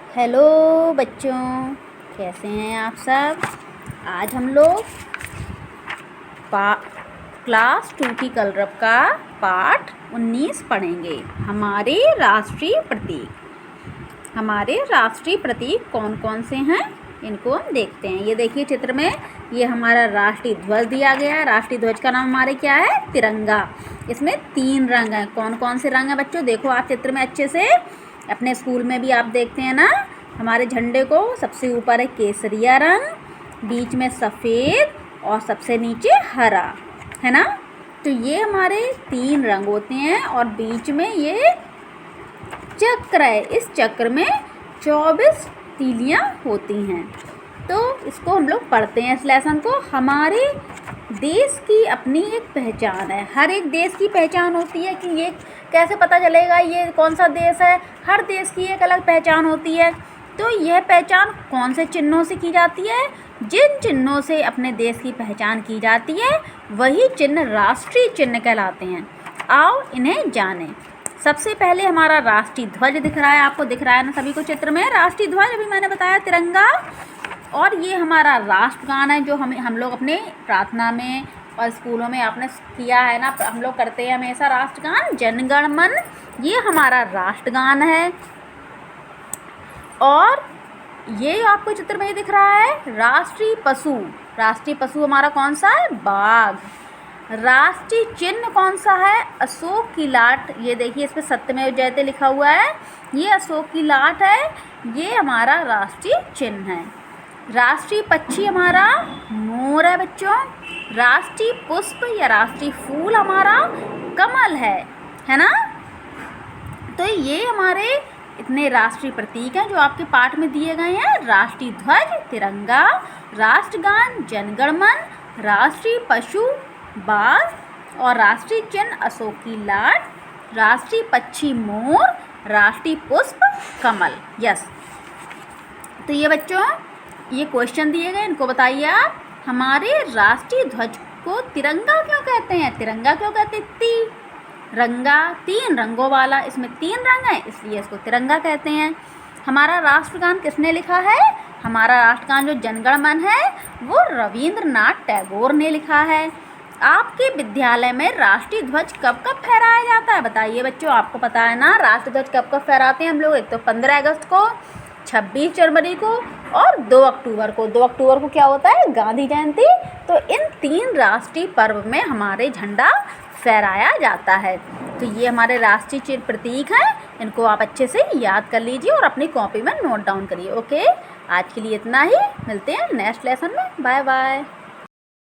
Hello बच्चों, कैसे हैं आप सब। आज हम लोग क्लास 2 की कलरव का पाठ 19 पढ़ेंगे। हमारे राष्ट्रीय प्रतीक कौन कौन से हैं इनको हम देखते हैं। ये देखिए चित्र में, ये हमारा राष्ट्रीय ध्वज दिया गया है। राष्ट्रीय ध्वज का नाम हमारे क्या है? तिरंगा। इसमें 3 रंग हैं। कौन कौन से रंग हैं बच्चों? देखो आप चित्र में अच्छे से, अपने स्कूल में भी आप देखते हैं ना। हमारे झंडे को सबसे ऊपर है केसरिया रंग, बीच में सफ़ेद और सबसे नीचे हरा, है ना। तो ये हमारे 3 रंग होते हैं और बीच में ये चक्र है। इस चक्र में 24 तीलियां होती हैं। तो इसको हम लोग पढ़ते हैं, इस लेसन को। हमारे देश की अपनी एक पहचान है। हर एक देश की पहचान होती है कि ये कैसे पता चलेगा ये कौन सा देश है। हर देश की एक अलग पहचान होती है। तो यह पहचान कौन से चिन्हों से की जाती है? जिन चिन्हों से अपने देश की पहचान की जाती है वही चिन्ह राष्ट्रीय चिन्ह कहलाते हैं। आओ इन्हें जानें। सबसे पहले हमारा राष्ट्रीय ध्वज दिख रहा है, आपको दिख रहा है ना सभी को चित्र में। राष्ट्रीय ध्वज अभी मैंने बताया तिरंगा। और ये हमारा राष्ट्रगान है जो हम लोग अपने प्रार्थना में और स्कूलों में आपने किया है ना, हम लोग करते हैं हमेशा राष्ट्रगान, जन गण मन। ये हमारा राष्ट्रगान है। और ये आपको चित्र में ही दिख रहा है राष्ट्रीय पशु हमारा कौन सा है? बाघ। राष्ट्रीय चिन्ह कौन सा है? अशोक की लाट। ये देखिए इस पर सत्यमेव जयते लिखा हुआ है, ये अशोक की लाट है। ये हमारा राष्ट्रीय चिन्ह है। राष्ट्रीय पक्षी हमारा मोर है बच्चों। राष्ट्रीय पुष्प या राष्ट्रीय फूल हमारा कमल है ना। तो ये हमारे इतने राष्ट्रीय प्रतीक हैं जो आपके पाठ में दिए गए हैं। राष्ट्रीय ध्वज तिरंगा, राष्ट्रगान जनगण मन, राष्ट्रीय पशु बाघ और राष्ट्रीय चिन्ह अशोक की लाट, राष्ट्रीय पक्षी मोर, राष्ट्रीय पुष्प कमल। यस। तो ये बच्चों ये क्वेश्चन दिए गए, इनको बताइए आप। हमारे राष्ट्रीय ध्वज को तिरंगा क्यों कहते हैं? तिरंगा क्यों कहते हैं? रंगा, 3 रंगों वाला, इसमें 3 रंग हैं इसलिए इसको तिरंगा कहते हैं। हमारा राष्ट्रगान किसने लिखा है? हमारा राष्ट्रगान जो जनगण मन है वो रविंद्रनाथ टैगोर ने लिखा है। आपके विद्यालय में राष्ट्रीय ध्वज कब कब फहराया जाता है? बताइए बच्चों, आपको पता है ना राष्ट्रीय ध्वज कब कब फहराते हैं हम लोग? एक तो 15 अगस्त को, 26 जनवरी को और 2 अक्टूबर को। 2 अक्टूबर को क्या होता है? गांधी जयंती। तो इन 3 राष्ट्रीय पर्व में हमारे झंडा फहराया जाता है। तो ये हमारे राष्ट्रीय चिन्ह प्रतीक हैं, इनको आप अच्छे से याद कर लीजिए और अपनी कॉपी में नोट डाउन करिए। ओके, आज के लिए इतना ही। मिलते हैं नेक्स्ट लेसन में। Bye bye.